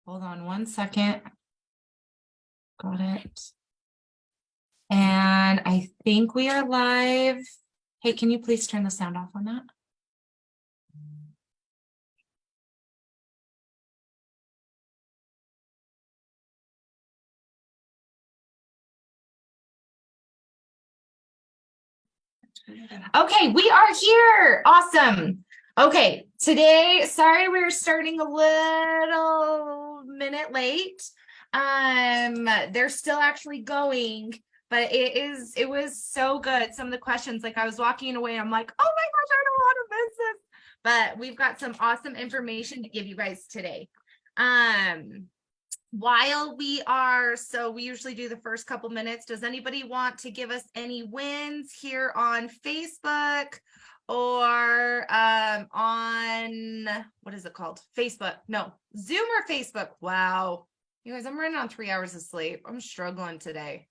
Hold on one second. Got it. And I think we are live. Hey, can you please turn the sound off on that? Okay, we are here. Awesome. Okay, today, sorry we're starting a little minute late. They're still actually going, but it was so good. Some of the questions, like I was walking away, I'm like, oh my gosh, I don't want to miss this. But we've got some awesome information to give you guys today. While we usually do the first couple minutes. Does anybody want to give us any wins here on Facebook or on, what is it called? Facebook? No, Zoom or Facebook. Wow. You guys, I'm running on 3 hours of sleep. I'm struggling today.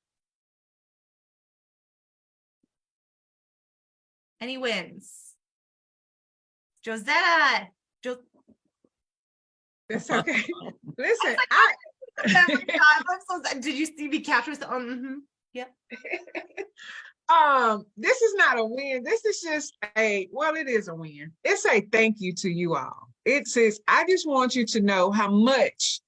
Any wins? Josetta. That's okay. Listen, did you see me catch myself? Yep. This is not a win. This is just it is a win. It's a thank you to you all. It says, I just want you to know how much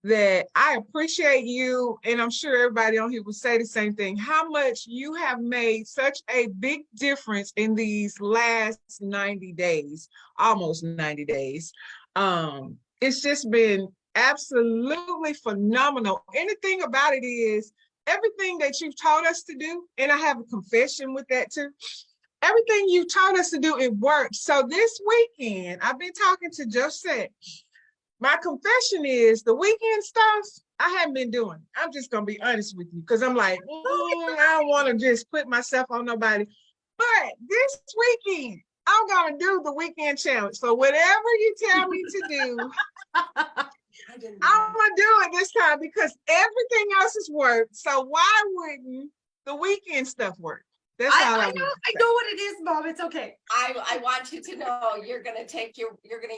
that I appreciate you, and I'm sure everybody on here will say the same thing, how much you have made such a big difference in these last 90 days, almost 90 days. It's just been absolutely phenomenal. And the thing about it is, everything that you've taught us to do, and I have a confession with that too, everything you taught us to do, it worked. So this weekend, I've been talking to Josette. My confession is the weekend stuff I haven't been doing. I'm just going to be honest with you, because I'm like, I don't want to just put myself on nobody. But this weekend, I'm going to do the weekend challenge. So whatever you tell me to do, I'm going to do it this time, because everything else has worked. So why wouldn't the weekend stuff work? That's all I know what it is, Mom. It's okay. I want you to know you're gonna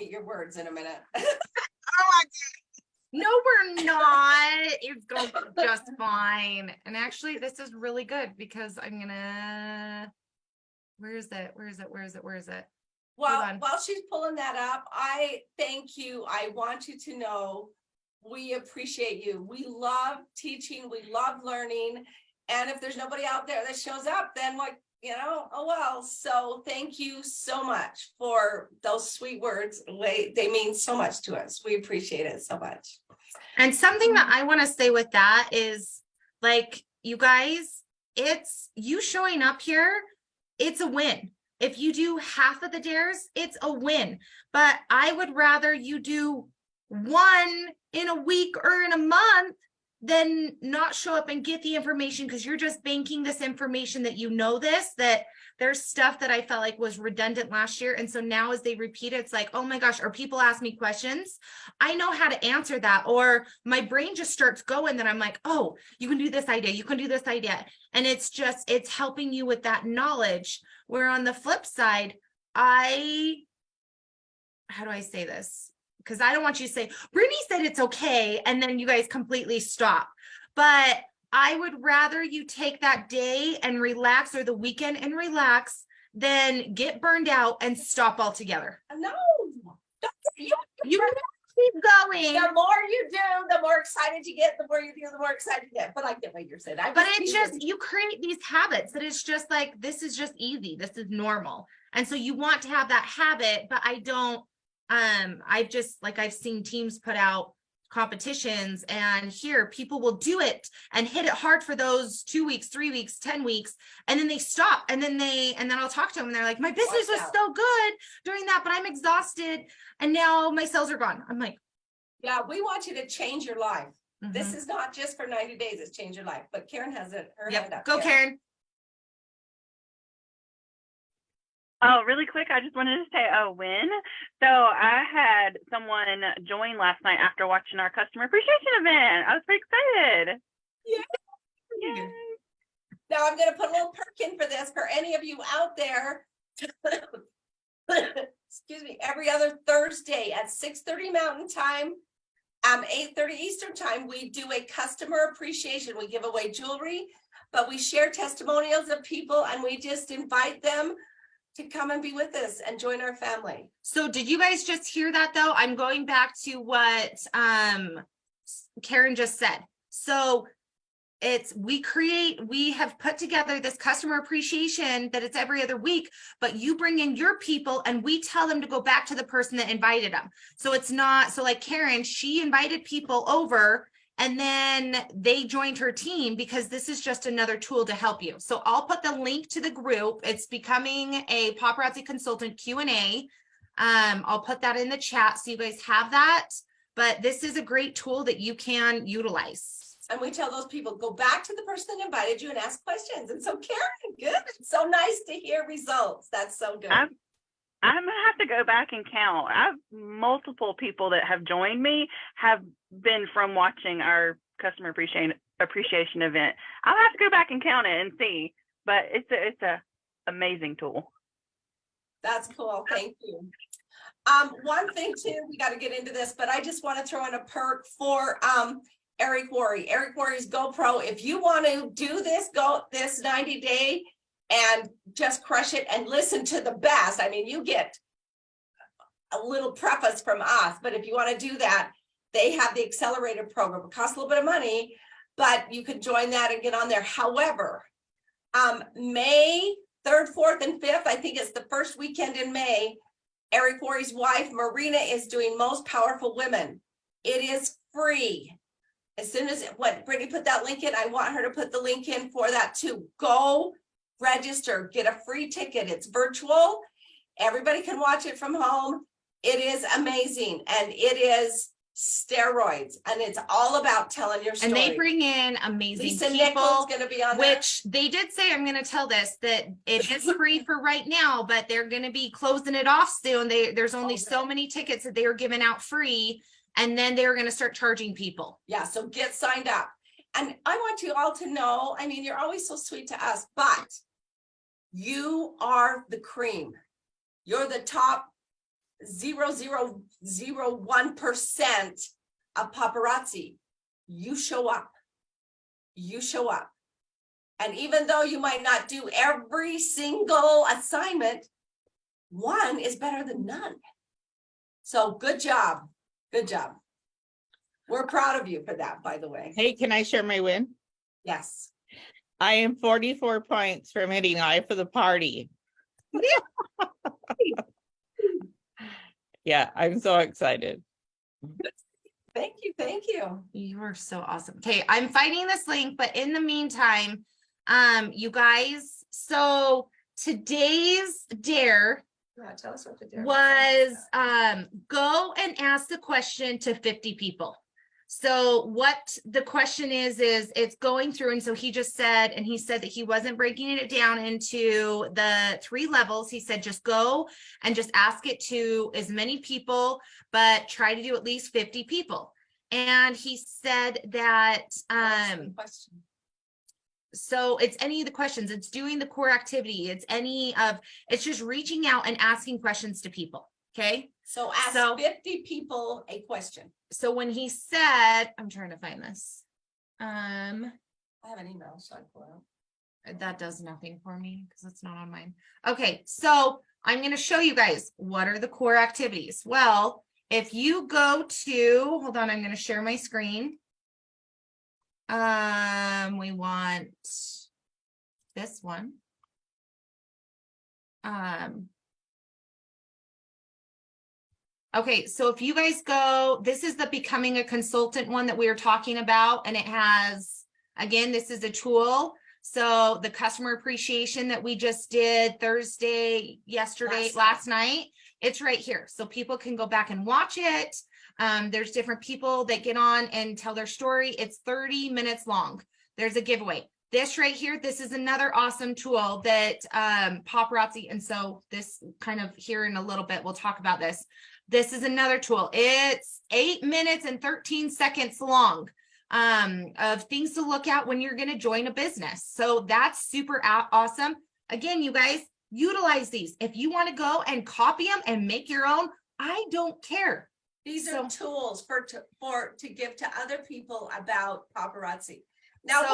eat your words in a minute. Oh my God. No, we're not. It's going to be just fine. And actually, this is really good because I'm gonna. Where is it? Well, while she's pulling that up, I thank you. I want you to know we appreciate you. We love teaching. We love learning. And if there's nobody out there that shows up, then oh well. So thank you so much for those sweet words. They mean so much to us. We appreciate it so much. And something that I want to say with that is, like, you guys, it's you showing up here, it's a win. If you do half of the dares, it's a win. But I would rather you do one in a week or in a month than not show up and get the information, because you're just banking this information that that there's stuff that I felt like was redundant last year. And so now as they repeat it, it's like, oh my gosh, or people ask me questions, I know how to answer that, or my brain just starts going that I'm like, oh, you can do this idea, you can do this idea. And it's helping you with that knowledge. Where on the flip side, how do I say this? Because I don't want you to say, Brittany said it's okay, and then you guys completely stop. But I would rather you take that day and relax, or the weekend and relax, than get burned out and stop altogether. No, you keep going. The more you do, the more excited you get. The more you do, the more excited you get. But I get what you're saying. But it's just, you create these habits that it's just like, this is just easy. This is normal. And so you want to have that habit, but I don't. I've seen teams put out competitions, and here people will do it and hit it hard for those 2 weeks, 3 weeks, 10 weeks, and then they stop, and then I'll talk to them, and they're like, my business was so good during that, but I'm exhausted and now my sales are gone. I'm like, yeah, we want you to change your life. This is not just for 90 days, it's change your life. But Karen has her hand up. Go, Karen. Oh, really quick, I just wanted to say a win. So I had someone join last night after watching our customer appreciation event. I was pretty excited. Yay. Now I'm going to put a little perk in for this for any of you out there. Excuse me, every other Thursday at 6:30 Mountain Time 8:30 Eastern time, we do a customer appreciation. We give away jewelry, but we share testimonials of people and we just invite them to come and be with us and join our family. So did you guys just hear that though? I'm going back to what Karen just said. So we have put together this customer appreciation that it's every other week, but you bring in your people and we tell them to go back to the person that invited them. So it's not, so like Karen, she invited people over and then they joined her team because this is just another tool to help you. So I'll put the link to the group. It's Becoming a Paparazzi Consultant Q&A. I'll put that in the chat so you guys have that, but this is a great tool that you can utilize. And we tell those people, go back to the person that invited you and ask questions. And so Karen, good. It's so nice to hear results. That's so good. I'm gonna have to go back and count. I've multiple people that have joined me have been from watching our customer appreciation event. I'll have to go back and count it and see, but it's a amazing tool. That's cool. Thank you. One thing too, we got to get into this, but I just want to throw in a perk for Eric Worre. Eric Worre's GoPro. If you want to do this, go this 90-day and just crush it and listen to the best. I mean, you get a little preface from us, but if you want to do that, they have the accelerator program. It costs a little bit of money, but you could join that and get on there. However, May 3rd, 4th, and 5th, I think it's the first weekend in May, Eric Worre's wife, Marina, is doing Most Powerful Women. It is free. As soon as Brittany put that link in, I want her to put the link in for that too. Go register, get a free ticket. It's virtual. Everybody can watch it from home. It is amazing. And it is steroids. And it's all about telling your story. And they bring in amazing Lisa people, Nichols going to be on there. which they did say, I'm going to tell this, that it is free for right now, but they're going to be closing it off soon. There's only so many tickets that they are giving out free. And then they're going to start charging people. Yeah, so get signed up. And I want you all to know, I mean, you're always so sweet to us, but you are the cream. You're the top 0.0001% of paparazzi. You show up. You show up. And even though you might not do every single assignment, one is better than none. So good job. Good job. We're proud of you for that, by the way. Hey, can I share my win? Yes. I am 44 points from hitting eye for the party. Yeah, I'm so excited. Thank you. Thank you. You are so awesome. Okay, I'm finding this link, but in the meantime, you guys, so today's dare Yeah, tell us what to do. was go and ask the question to 50 people. So what the question is it's going through, and so he just said, and he said that he wasn't breaking it down into the 3 levels. He said just go and just ask it to as many people, but try to do at least 50 people. And he said that so it's any of the questions, it's doing the core activity, it's it's just reaching out and asking questions to people. Okay. So ask 50 people a question. So when he said, I'm trying to find this. I have an email, so I pull out. That does nothing for me because it's not on mine. Okay. So I'm going to show you guys what are the core activities. Well, if you go to, hold on, I'm going to share my screen. We want this one. Okay, so if you guys go, this is the Becoming a Consultant one that we were talking about, and it has, again, this is a tool. So the customer appreciation that we just did Thursday, last night, it's right here. So people can go back and watch it. There's different people that get on and tell their story. It's 30 minutes long. There's a giveaway. This right here, this is another awesome tool that paparazzi, and so this kind of here in a little bit, we'll talk about this. This is another tool. It's 8 minutes and 13 seconds long of things to look at when you're going to join a business. So that's super awesome. Again, you guys, utilize these. If you want to go and copy them and make your own, I don't care. These So- are tools to give to other people about paparazzi. Now, So-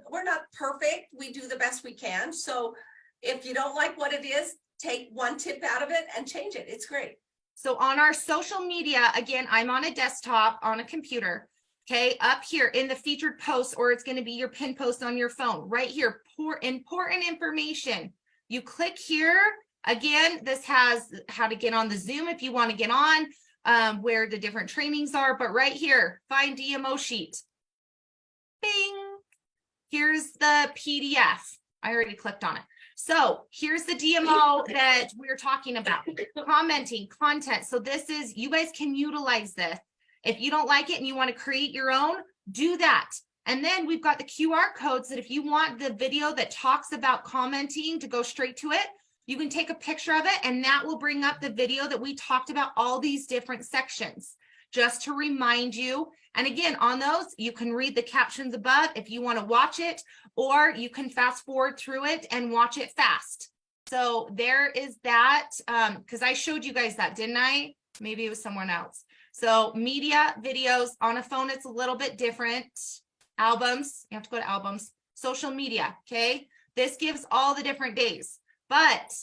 we're not perfect. We do the best we can. So if you don't like what it is, take one tip out of it and change it. It's great. So on our social media, again, I'm on a desktop on a computer. Okay, up here in the featured posts, or it's going to be your pin post on your phone right here. Important information. You click here. Again, this has how to get on the Zoom if you want to get on, where the different trainings are. But right here, find DMO sheet. Bing. Here's the PDF. I already clicked on it. So here's the DMO that we're talking about. Commenting, content. So this is, you guys can utilize this. If you don't like it and you want to create your own, do that. And then we've got the QR codes that if you want the video that talks about commenting to go straight to it, you can take a picture of it and that will bring up the video that we talked about, all these different sections, just to remind you. And again, on those, you can read the captions above if you want to watch it, or you can fast forward through it and watch it fast. So there is that, because I showed you guys that, didn't I? Maybe it was someone else. So media, videos, on a phone, it's a little bit different. Albums, you have to go to albums. Social media, okay? This gives all the different days. But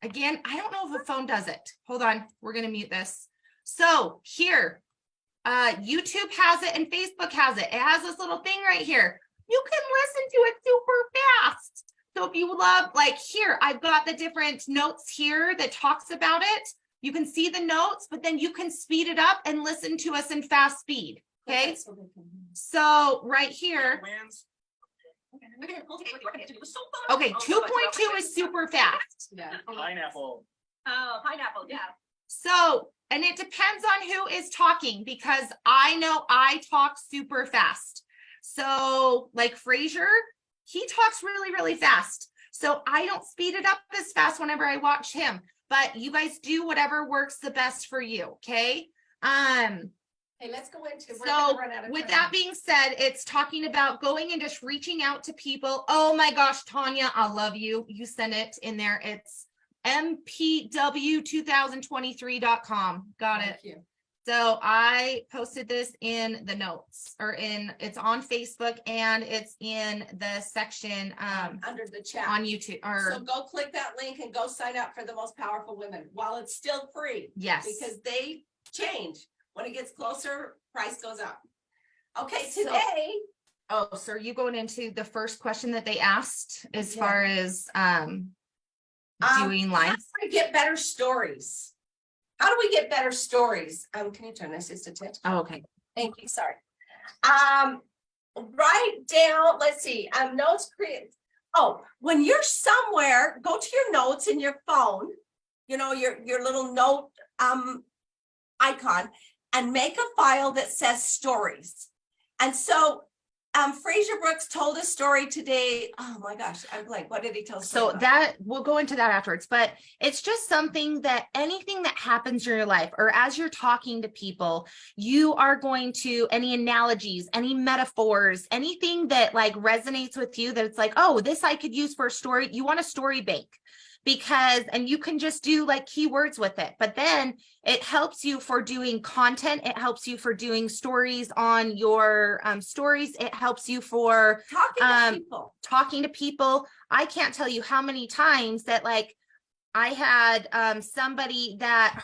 again, I don't know if a phone does it. Hold on, we're going to mute this. So here, YouTube has it and Facebook has it. It has this little thing right here. You can listen to it super fast. So if you love, like here, I've got the different notes here that talks about it. You can see the notes, but then you can speed it up and listen to us in fast speed. Okay. So right here. Okay, 2.2 is super fast. Pineapple. Oh, pineapple, yeah. So, and it depends on who is talking, because I know I talk super fast. So like Fraser, he talks really, really fast. So I don't speed it up as fast whenever I watch him, but you guys do whatever works the best for you. Okay. Hey, let's go into. So with that being said, it's talking about going and just reaching out to people. Oh my gosh, Tanya, I love you. You sent it in there. It's mpw2023.com. Got it. Thank you. So I posted this in the notes, or it's on Facebook, and it's in the section Under the chat. on YouTube, So or go click that link and go sign up for the Most Powerful Women while it's still free. yes. Because they change. When it gets closer, price goes up. Okay, So- today, Oh, so are you going into the first question that they asked as Yeah. far as doing how live? do we get better stories? How do we get better stories? Can you turn this just a touch? Oh, okay. Thank you, sorry. Write down, let's see, notes create. Oh, when you're somewhere, go to your notes in your phone, you know, your little note icon, and make a file that says stories. And so Fraser Brooks told a story today. Oh my gosh, I'm like, what did he tell? So that we'll go into that afterwards, but it's just something that anything that happens in your life, or as you're talking to people, you are going to, any analogies, any metaphors, anything that like resonates with you, that it's like, oh, this I could use for a story. You want a story bank, because, and you can just do like keywords with it, but then it helps you for doing content. It helps you for doing stories on your stories. It helps you for talking to people. I can't tell you how many times that like I had somebody that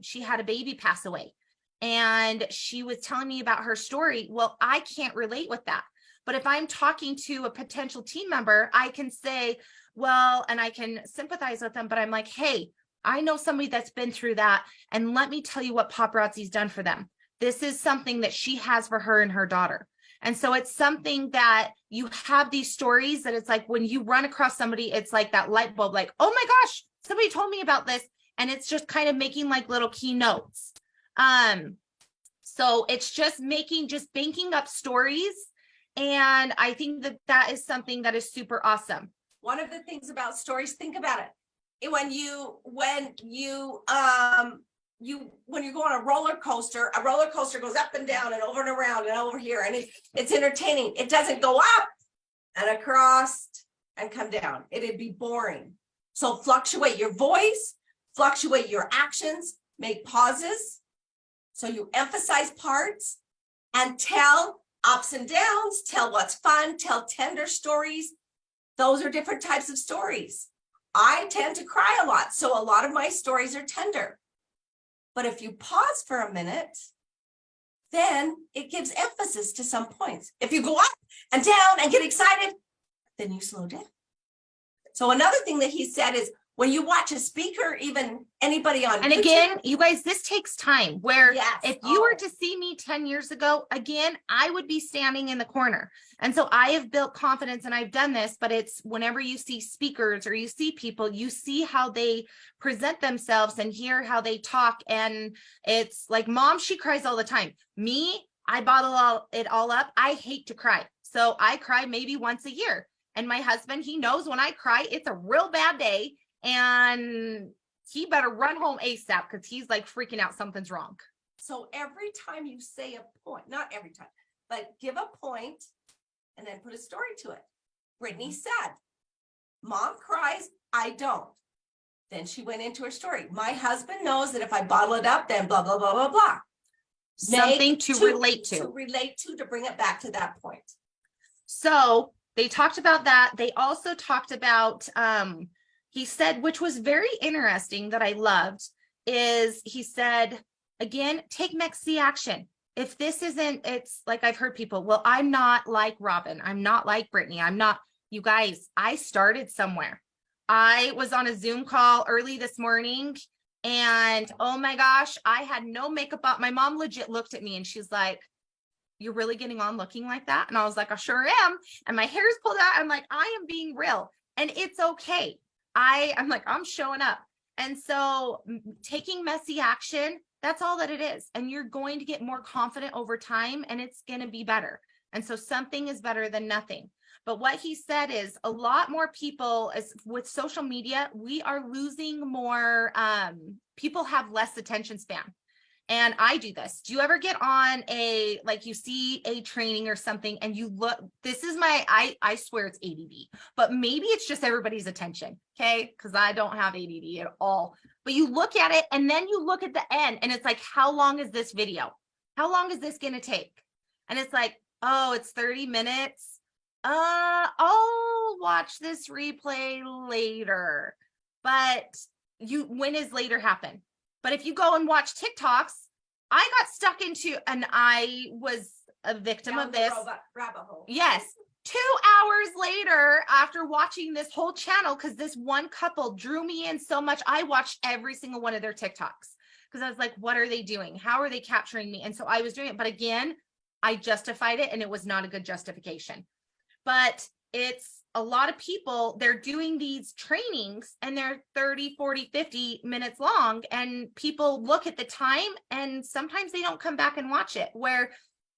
she had a baby pass away, and she was telling me about her story. Well, I can't relate with that. But if I'm talking to a potential team member, I can say, well, and I can sympathize with them, but I'm like, hey, I know somebody that's been through that, and let me tell you what paparazzi's done for them. This is something that she has for her and her daughter. And so it's something that you have these stories that it's like when you run across somebody, it's like that light bulb, like, oh my gosh, somebody told me about this. And it's just kind of making like little keynotes. So it's just banking up stories. And I think that that is something that is super awesome. One of the things about stories, think about it. When you go on a roller coaster goes up and down and over and around and over here, and it's entertaining. It doesn't go up and across and come down. It'd be boring. So fluctuate your voice, fluctuate your actions, make pauses. So you emphasize parts and tell ups and downs, tell what's fun, tell tender stories. Those are different types of stories. I tend to cry a lot, so a lot of my stories are tender. But if you pause for a minute, then it gives emphasis to some points. If you go up and down and get excited, then you slow down. So another thing that he said is when you watch a speaker, even anybody on And YouTube- again, you guys, this takes time where Yes. if you were Oh. to see me 10 years ago, again, I would be standing in the corner. And so I have built confidence and I've done this, but it's whenever you see speakers or you see people, you see how they present themselves and hear how they talk. And it's like mom, she cries all the time. Me, I bottle it all up. I hate to cry. So I cry maybe once a year. And my husband, he knows when I cry, it's a real bad day. And he better run home ASAP because he's like freaking out. Something's wrong. So every time you say a point, not every time, but give a point and then put a story to it. Brittany said, mom cries, I don't. Then she went into her story. My husband knows that if I bottle it up, then blah, blah, blah, blah, blah. Something Make to relate to. To relate to bring it back to that point. So they talked about that. They also talked about, he said, which was very interesting that I loved, is he said, again, take Mexi action. If this isn't, it's like I've heard people, well, I'm not like Robin. I'm not like Brittany. I'm not, you guys, I started somewhere. I was on a Zoom call early this morning and oh my gosh, I had no makeup on. My mom legit looked at me and she's like, you're really getting on looking like that? And I was like, I sure am. And my hair's pulled out. I'm like, I am being real and it's okay. I'm like, I'm showing up. And so taking messy action, that's all that it is. And you're going to get more confident over time and it's going to be better. And so something is better than nothing. But what he said is a lot more people with social media, we are losing more, people have less attention span. And I do this. Do you ever get on like you see a training or something and you look, this is my, I swear it's ADD, but maybe it's just everybody's attention. Okay. Cause I don't have ADD at all, but you look at it and then you look at the end and it's like, how long is this video? How long is this going to take? And it's like, oh, it's 30 minutes. I'll watch this replay later, but when is later happen? But if you go and watch TikToks, I got stuck into, and I was a victim Down of the this. rabbit hole. Yes. 2 hours later, after watching this whole channel, because this one couple drew me in so much, I watched every single one of their TikToks because I was like, what are they doing? How are they capturing me? And so I was doing it. But again, I justified it and it was not a good justification. But it's a lot of people, they're doing these trainings and they're 30, 40, 50 minutes long and people look at the time and sometimes they don't come back and watch it, where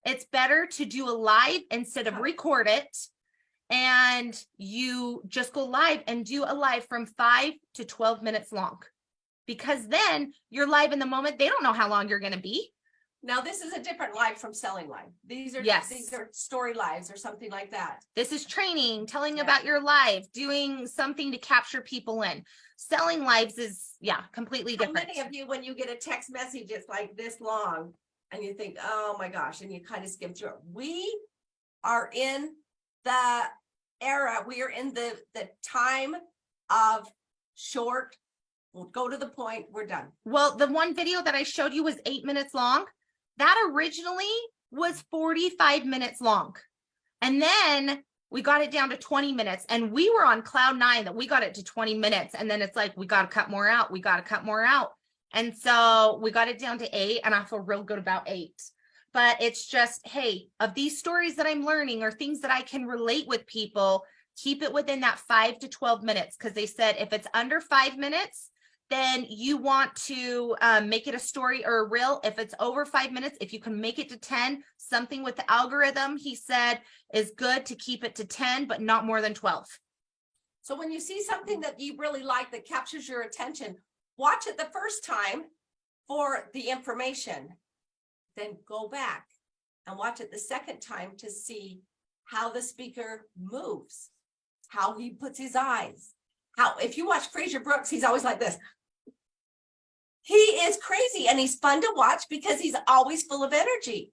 it's better to do a live instead of record it. And you just go live and do a live from 5 to 12 minutes long, because then you're live in the moment. They don't know how long you're going to be. Now, this is a different live from selling live. These are story lives or something like that. This is training, telling Yeah. about your life, doing something to capture people in. Selling lives is, completely How different. many of you, when you get a text message, it's like this long and you think, oh my gosh, and you kind of skim through it. We are in the era, we are in the time of short, we'll go to the point, we're done. Well, the one video that I showed you was 8 minutes long. That originally was 45 minutes long. And then we got it down to 20 minutes and we were on cloud 9 that we got it to 20 minutes. And then it's like, we got to cut more out. We got to cut more out. And so we got it down to 8 and I feel real good about 8. But it's just, hey, of these stories that I'm learning or things that I can relate with people, keep it within that 5 to 12 minutes. Because they said if it's under 5 minutes, then you want to make it a story or a reel. If it's over 5 minutes, if you can make it to 10, something with the algorithm, he said, is good to keep it to 10, but not more than 12. So when you see something that you really like that captures your attention, watch it the first time for the information, then go back and watch it the second time to see how the speaker moves, how he puts his eyes. How, if you watch Fraser Brooks, he's always like this. He is crazy and he's fun to watch because he's always full of energy.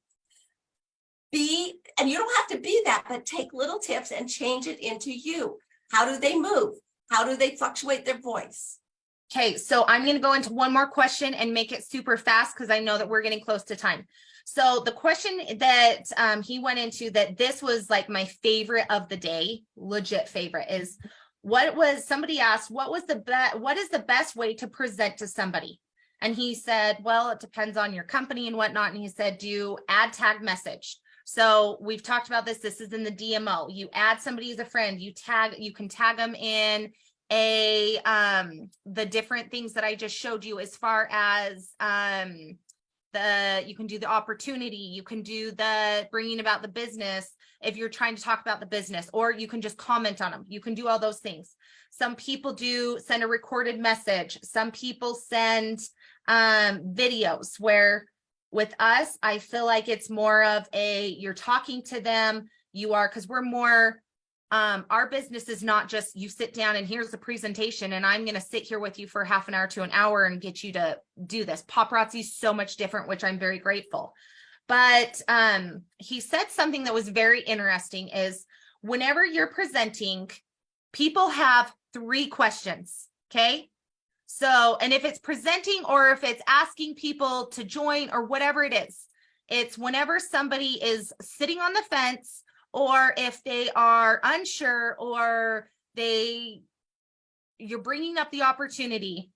And you don't have to be that, but take little tips and change it into you. How do they move? How do they fluctuate their voice? Okay, so I'm going to go into one more question and make it super fast because I know that we're getting close to time. So the question that he went into, that this was like my favorite of the day, legit favorite, is somebody asked, what is the best way to present to somebody? And he said, well, it depends on your company and whatnot. And he said, do ad tag message. So we've talked about this. This is in the DMO. You add somebody as a friend, you can tag them in the different things that I just showed you, as far as you can do the opportunity, you can do the bringing about the business if you're trying to talk about the business, or you can just comment on them. You can do all those things. Some people do send a recorded message. Some people send videos, where with us, I feel like it's more of you're talking to them, because we're more, our business is not just you sit down and here's the presentation and I'm going to sit here with you for half an hour to an hour and get you to do this. Paparazzi is so much different, which I'm very grateful. But he said something that was very interesting, is whenever you're presenting, people have 3 questions. Okay. So, and if it's presenting or if it's asking people to join or whatever it is, it's whenever somebody is sitting on the fence, or if they are unsure, or you're bringing up the opportunity,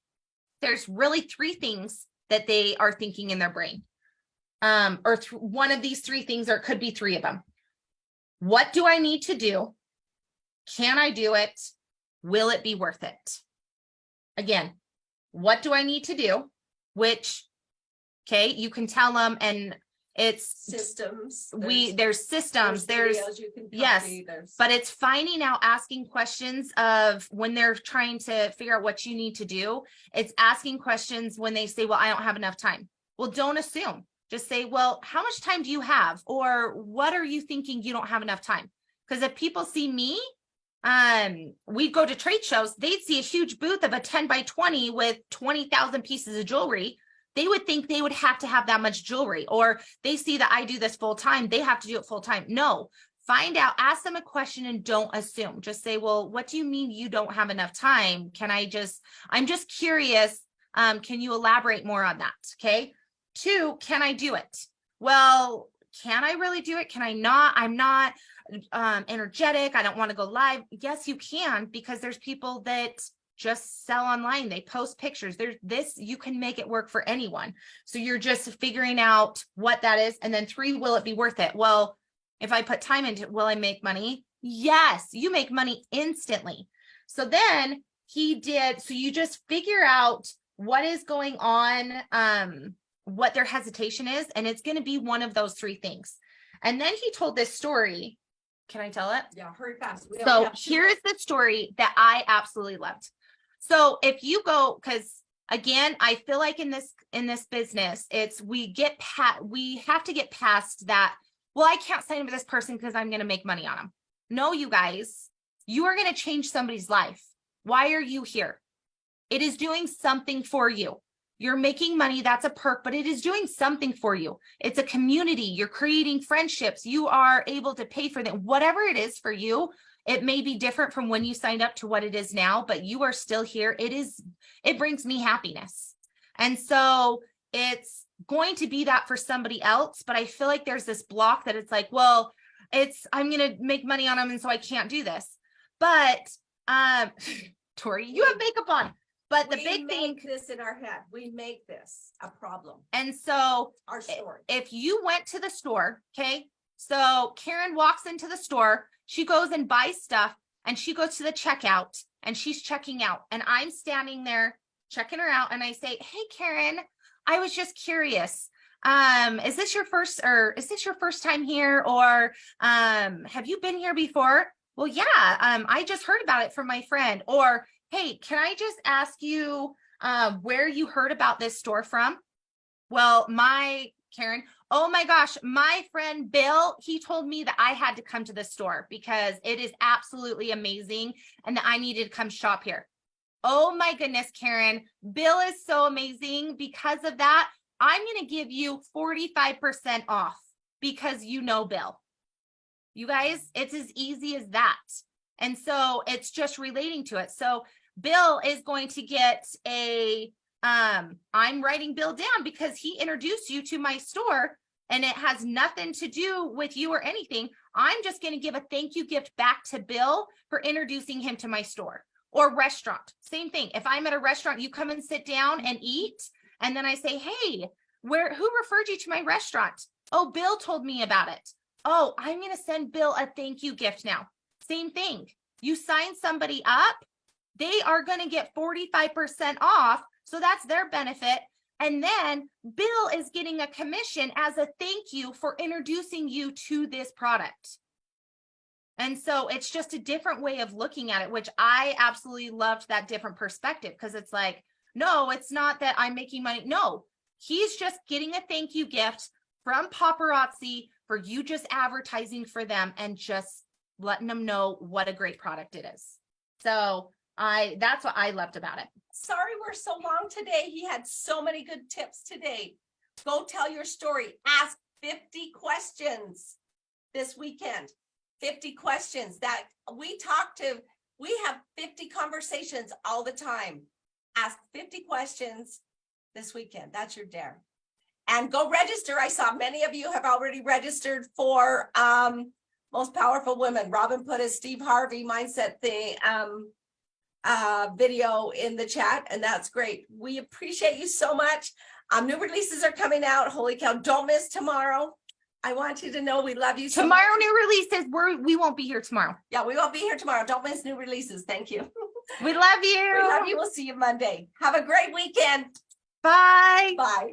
there's really 3 things that they are thinking in their brain. One of these 3 things, or it could be 3 of them. What do I need to do? Can I do it? Will it be worth it? Again, what do I need to do? Okay, you can tell them, and it's systems. There's systems, there's you can yes, copy, but it's finding out, asking questions of when they're trying to figure out what you need to do. It's asking questions when they say, well, I don't have enough time. Well, don't assume. Just say, well, how much time do you have? Or what are you thinking you don't have enough time? Because if people see me, we go to trade shows, they'd see a huge booth of a 10 by 20 with 20,000 pieces of jewelry. They would think they would have to have that much jewelry, or they see that I do this full time, they have to do it full time. No, find out, ask them a question and don't assume. Just say, well, what do you mean you don't have enough time? I'm just curious. Can you elaborate more on that? Okay. 2, can I do it? Well, can I really do it? Can I not? I'm not energetic. I don't want to go live. Yes, you can, because there's people that just sell online. They post pictures. You can make it work for anyone. So you're just figuring out what that is. And then 3, will it be worth it? Well, if I put time into it, will I make money? Yes, you make money instantly. So then so you just figure out what is going on, what their hesitation is, and it's going to be one of those 3 things. And then he told this story. Can I tell it? Yeah, hurry fast. So here's the story that I absolutely loved. So if you go, because again, I feel like in this business, we have to get past that. Well, I can't sign up with this person because I'm going to make money on them. No, you guys, you are going to change somebody's life. Why are you here? It is doing something for you. You're making money. That's a perk, but it is doing something for you. It's a community. You're creating friendships. You are able to pay for them. Whatever it is for you, it may be different from when you signed up to what it is now, but you are still here. It brings me happiness. And so it's going to be that for somebody else, but I feel like there's this block that it's like, well, I'm going to make money on them, and so I can't do this. But Tori, you have makeup on. But the big thing, this in our head, we make this a problem. And so our story. If you went to the store, okay, so Karen walks into the store, she goes and buys stuff, and she goes to the checkout and she's checking out, and I'm standing there checking her out, and I say, hey, Karen, I was just curious. Is this your first time here, or have you been here before? Well, yeah, I just heard about it from my friend. Or, hey, can I just ask you where you heard about this store from? Well, Karen, oh my gosh, my friend Bill, he told me that I had to come to this store because it is absolutely amazing and that I needed to come shop here. Oh my goodness, Karen, Bill is so amazing. Because of that, I'm going to give you 45% off because you know Bill. You guys, it's as easy as that. And so it's just relating to it. So Bill is going to get a, I'm writing Bill down because he introduced you to my store and it has nothing to do with you or anything. I'm just going to give a thank you gift back to Bill for introducing him to my store or restaurant. Same thing. If I'm at a restaurant, you come and sit down and eat. And then I say, hey, who referred you to my restaurant? Oh, Bill told me about it. Oh, I'm going to send Bill a thank you gift now. Same thing. You sign somebody up, they are going to get 45% off. So that's their benefit. And then Bill is getting a commission as a thank you for introducing you to this product. And so it's just a different way of looking at it, which I absolutely loved that different perspective because it's like, no, it's not that I'm making money. No, he's just getting a thank you gift from Paparazzi for you just advertising for them and just letting them know what a great product it is. So that's what I loved about it. Sorry we're so long today. He had so many good tips today. Go tell your story. Ask 50 questions this weekend. 50 questions that we have 50 conversations all the time. Ask 50 questions this weekend. That's your dare. And go register. I saw many of you have already registered for Most Powerful Women. Robin put a Steve Harvey mindset thing video in the chat, and that's great. We appreciate you so much. New releases are coming out. Holy cow, don't miss tomorrow. I want you to know we love you so much. Tomorrow, new releases. We won't be here tomorrow. Yeah, we won't be here tomorrow. Don't miss new releases. Thank you. We love you. We love you. We'll see you Monday. Have a great weekend. Bye. Bye.